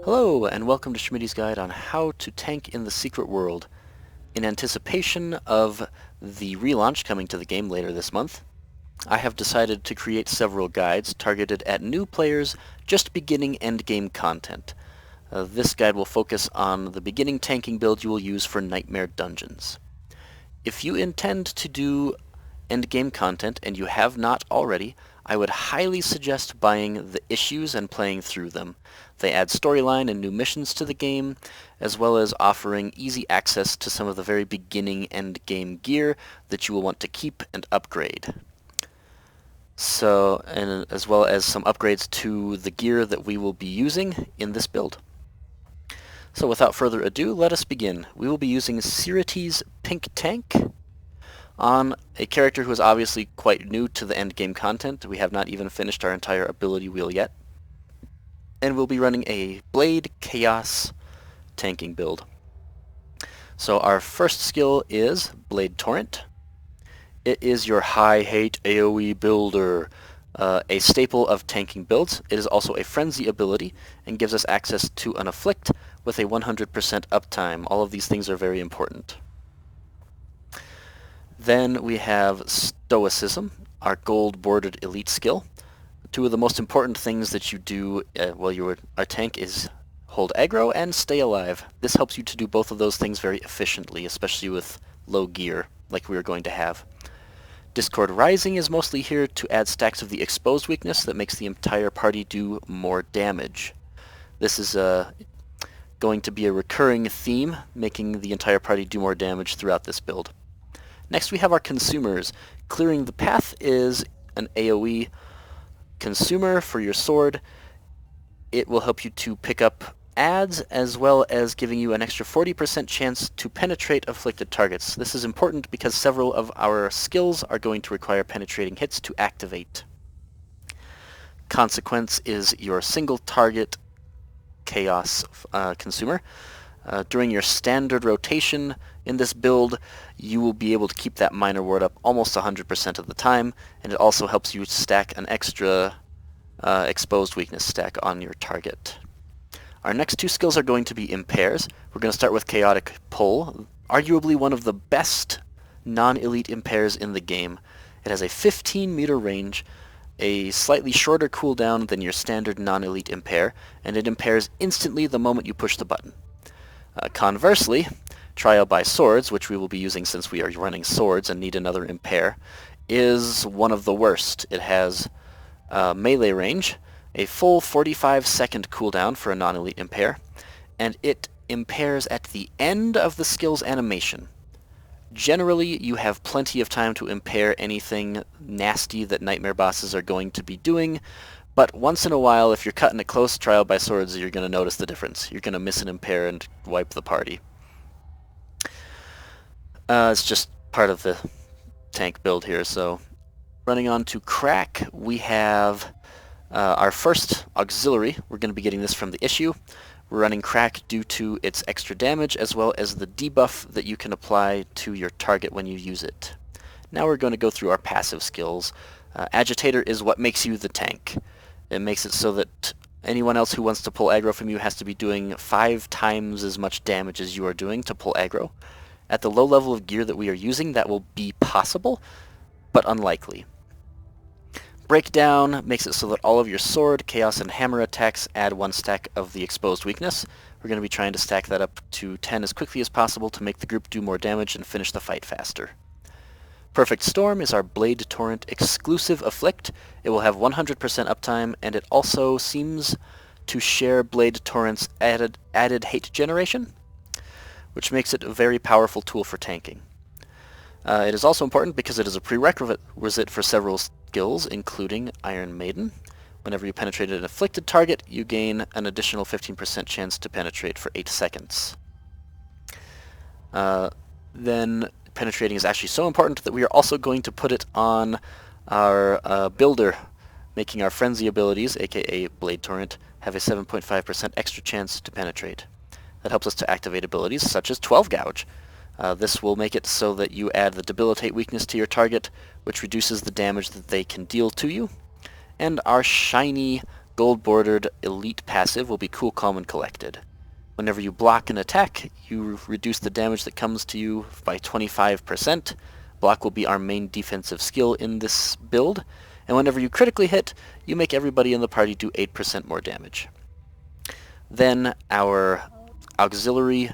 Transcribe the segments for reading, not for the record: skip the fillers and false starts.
Hello, and welcome to Schmidy's Guide on how to tank in the secret world. In anticipation of the relaunch coming to the game later this month, I have decided to create several guides targeted at new players just beginning endgame content. This guide will focus on the beginning tanking build you will use for Nightmare Dungeons. If you intend to do endgame content and you have not already, I would highly suggest buying the issues and playing through them. They add storyline and new missions to the game, as well as offering easy access to some of the very beginning endgame gear that you will want to keep and upgrade. And as well as some upgrades to the gear that we will be using in this build. So without further ado, let us begin. We will be using Sirity's Pink Tank on a character who is obviously quite new to the endgame content. We have not even finished our entire ability wheel yet. And we'll be running a Blade Chaos tanking build. So our first skill is Blade Torrent. It is your high hate AoE builder, a staple of tanking builds. It is also a frenzy ability and gives us access to an afflict with a 100% uptime. All of these things are very important. Then we have Stoicism, our gold-bordered elite skill. Two of the most important things that you do while our tank is hold aggro and stay alive. This helps you to do both of those things very efficiently, especially with low gear, like we are going to have. Discord Rising is mostly here to add stacks of the exposed weakness that makes the entire party do more damage. This is going to be a recurring theme, making the entire party do more damage throughout this build. Next we have our consumers. Clearing the Path is an AoE consumer for your sword. It will help you to pick up adds as well as giving you an extra 40% chance to penetrate afflicted targets. This is important because several of our skills are going to require penetrating hits to activate. Consequence is your single target chaos consumer. During your standard rotation in this build, you will be able to keep that minor ward up almost 100% of the time, and it also helps you stack an extra exposed weakness stack on your target. Our next two skills are going to be impairs. We're going to start with Chaotic Pull, arguably one of the best non-elite impairs in the game. It has a 15-meter range, a slightly shorter cooldown than your standard non-elite impair, and it impairs instantly the moment you push the button. Conversely, Trial by Swords, which we will be using since we are running swords and need another impair, is one of the worst. It has melee range, a full 45-second cooldown for a non-elite impair, and it impairs at the end of the skill's animation. Generally, you have plenty of time to impair anything nasty that Nightmare bosses are going to be doing, but once in a while, if you're cutting it close, Trial by Swords, you're going to notice the difference. You're going to miss an impair and wipe the party. It's just part of the tank build here, so running on to Crack, we have our first auxiliary. We're going to be getting this from the issue. We're running Crack due to its extra damage as well as the debuff that you can apply to your target when you use it. Now we're going to go through our passive skills. Agitator is what makes you the tank. It makes it so that anyone else who wants to pull aggro from you has to be doing 5 times as much damage as you are doing to pull aggro. At the low level of gear that we are using, that will be possible, but unlikely. Breakdown makes it so that all of your sword, chaos, and hammer attacks add 1 stack of the exposed weakness. We're going to be trying to stack that up to 10 as quickly as possible to make the group do more damage and finish the fight faster. Perfect Storm is our Blade Torrent exclusive afflict. It will have 100% uptime, and it also seems to share Blade Torrent's added hate generation, which makes it a very powerful tool for tanking. It is also important because it is a prerequisite for several skills, including Iron Maiden. Whenever you penetrate an afflicted target, you gain an additional 15% chance to penetrate for 8 seconds. Then penetrating is actually so important that we are also going to put it on our builder, making our frenzy abilities, aka Blade Torrent, have a 7.5% extra chance to penetrate. That helps us to activate abilities such as 12 Gouge. This will make it so that you add the Debilitate weakness to your target, which reduces the damage that they can deal to you. And our shiny gold-bordered elite passive will be Cool, Calm, and Collected. Whenever you block an attack, you reduce the damage that comes to you by 25%. Block will be our main defensive skill in this build. And whenever you critically hit, you make everybody in the party do 8% more damage. Then our auxiliary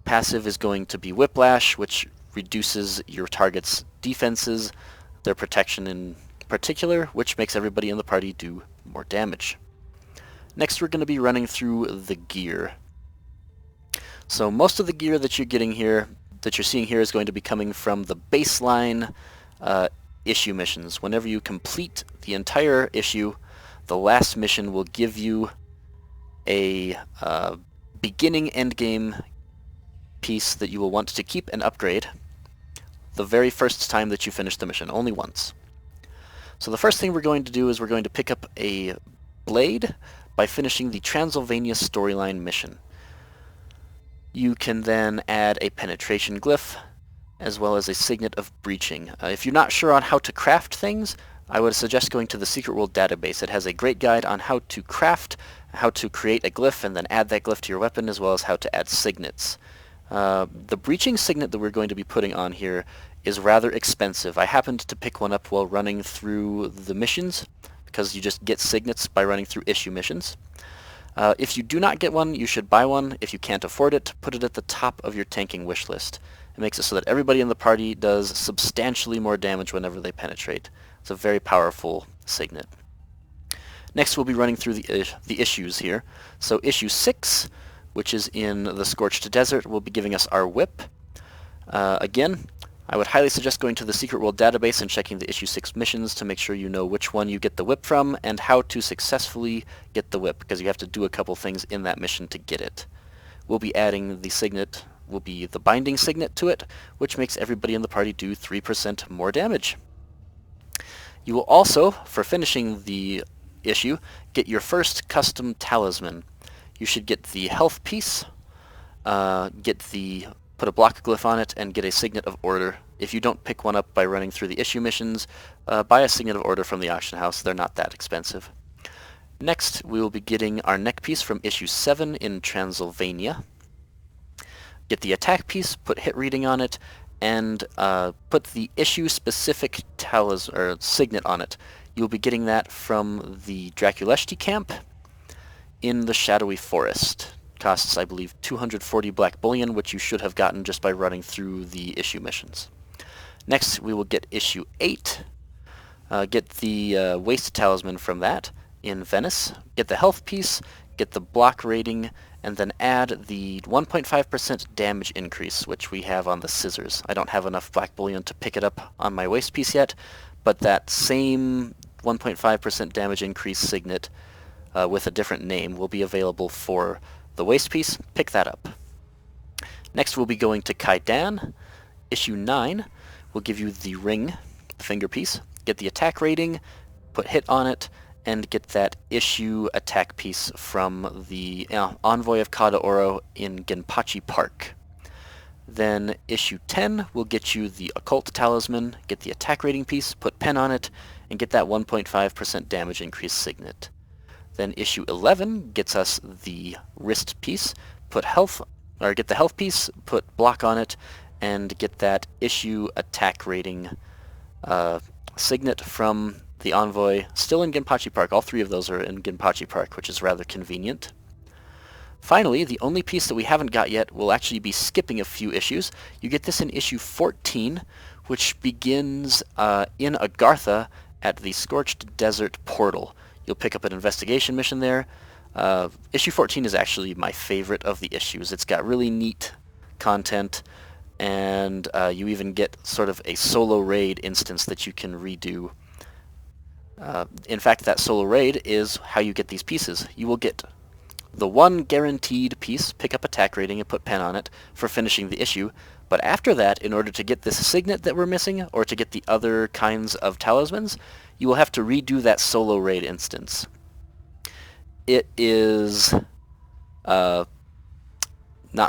passive is going to be Whiplash, which reduces your target's defenses, their protection in particular, which makes everybody in the party do more damage. Next, we're going to be running through the gear. So most of the gear that you're getting here, that you're seeing here, is going to be coming from the baseline issue missions. Whenever you complete the entire issue, the last mission will give you a beginning endgame piece that you will want to keep and upgrade the very first time that you finish the mission, only once. So the first thing we're going to do is we're going to pick up a blade by finishing the Transylvania storyline mission. You can then add a penetration glyph as well as a signet of breaching. If you're not sure on how to craft things, I would suggest going to the Secret World database. It has a great guide on how to craft, how to create a glyph and then add that glyph to your weapon, as well as how to add signets. The breaching signet that we're going to be putting on here is rather expensive. I happened to pick one up while running through the missions, because you just get signets by running through issue missions. If you do not get one, you should buy one. If you can't afford it, put it at the top of your tanking wish list. It makes it so that everybody in the party does substantially more damage whenever they penetrate. It's a very powerful signet. Next, we'll be running through the issues here. So issue 6, which is in the Scorched Desert, will be giving us our whip. Again, I would highly suggest going to the Secret World database and checking the issue 6 missions to make sure you know which one you get the whip from and how to successfully get the whip, because you have to do a couple things in that mission to get it. We'll be adding the signet, will be the binding signet to it, which makes everybody in the party do 3% more damage. You will also, for finishing the issue, get your first custom talisman. You should get the health piece, put a block glyph on it, and get a signet of order. If you don't pick one up by running through the issue missions, buy a signet of order from the auction house. They're not that expensive. Next, we will be getting our neck piece from issue 7 in Transylvania. Get the attack piece, put hit reading on it, and put the issue-specific signet on it. You'll be getting that from the Draculeshti camp in the Shadowy Forest. Costs, I believe, 240 black bullion, which you should have gotten just by running through the issue missions. Next, we will get issue 8. Get the waist talisman from that in Venice. Get the health piece, get the block rating, and then add the 1.5% damage increase, which we have on the scissors. I don't have enough black bullion to pick it up on my waist piece yet, but that same 1.5% damage increase signet with a different name will be available for the waist piece. Pick that up. Next, we'll be going to Kaidan. Issue 9 will give you the ring, the finger piece. Get the attack rating, put hit on it, and get that issue attack piece from the Envoy of Kada Oro in Genpachi Park. Then issue 10 will get you the occult talisman, get the attack rating piece, put pen on it, and get that 1.5% damage increase signet. Then issue 11 gets us the wrist piece, get the health piece, put block on it, and get that issue attack rating signet from the Envoy, still in Genpachi Park. All 3 of those are in Genpachi Park, which is rather convenient. Finally, the only piece that we haven't got yet will actually be skipping a few issues. You get this in issue 14, which begins in Agartha at the Scorched Desert portal. You'll pick up an investigation mission there. Issue 14 is actually my favorite of the issues. It's got really neat content, and you even get sort of a solo raid instance that you can redo. In fact, that solo raid is how you get these pieces. You will get the one guaranteed piece, pick up attack rating and put pen on it for finishing the issue, but after that, in order to get this signet that we're missing, or to get the other kinds of talismans, you will have to redo that solo raid instance. It is not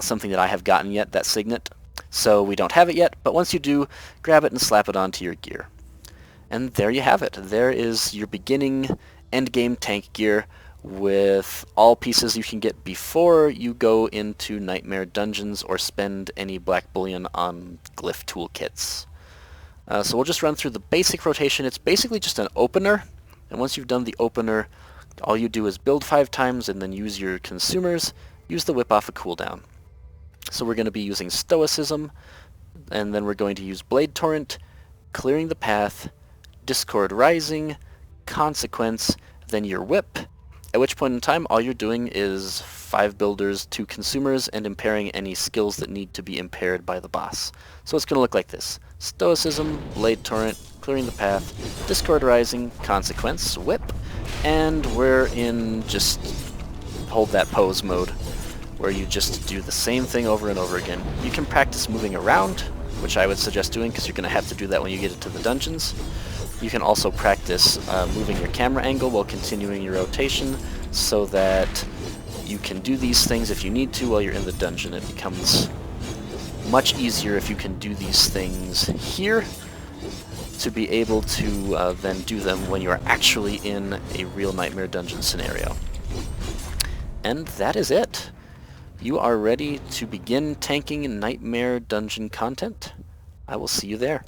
something that I have gotten yet, that signet, so we don't have it yet, but once you do, grab it and slap it onto your gear. And there you have it. There is your beginning endgame tank gear with all pieces you can get before you go into Nightmare Dungeons or spend any black bullion on glyph toolkits. So we'll just run through the basic rotation. It's basically just an opener, and once you've done the opener, all you do is build 5 times and then use your consumers, use the whip off a cooldown. So we're going to be using Stoicism, and then we're going to use Blade Torrent, Clearing the Path, Discord Rising, Consequence, then your whip, at which point in time all you're doing is 5 builders, 2 consumers, and impairing any skills that need to be impaired by the boss. So it's going to look like this. Stoicism, Blade Torrent, Clearing the Path, Discord Rising, Consequence, whip, and we're in just hold that pose mode, where you just do the same thing over and over again. You can practice moving around, which I would suggest doing because you're going to have to do that when you get into the dungeons. You can also practice moving your camera angle while continuing your rotation so that you can do these things if you need to while you're in the dungeon. It becomes much easier if you can do these things here to be able to then do them when you are actually in a real Nightmare Dungeon scenario. And that is it. You are ready to begin tanking Nightmare Dungeon content. I will see you there.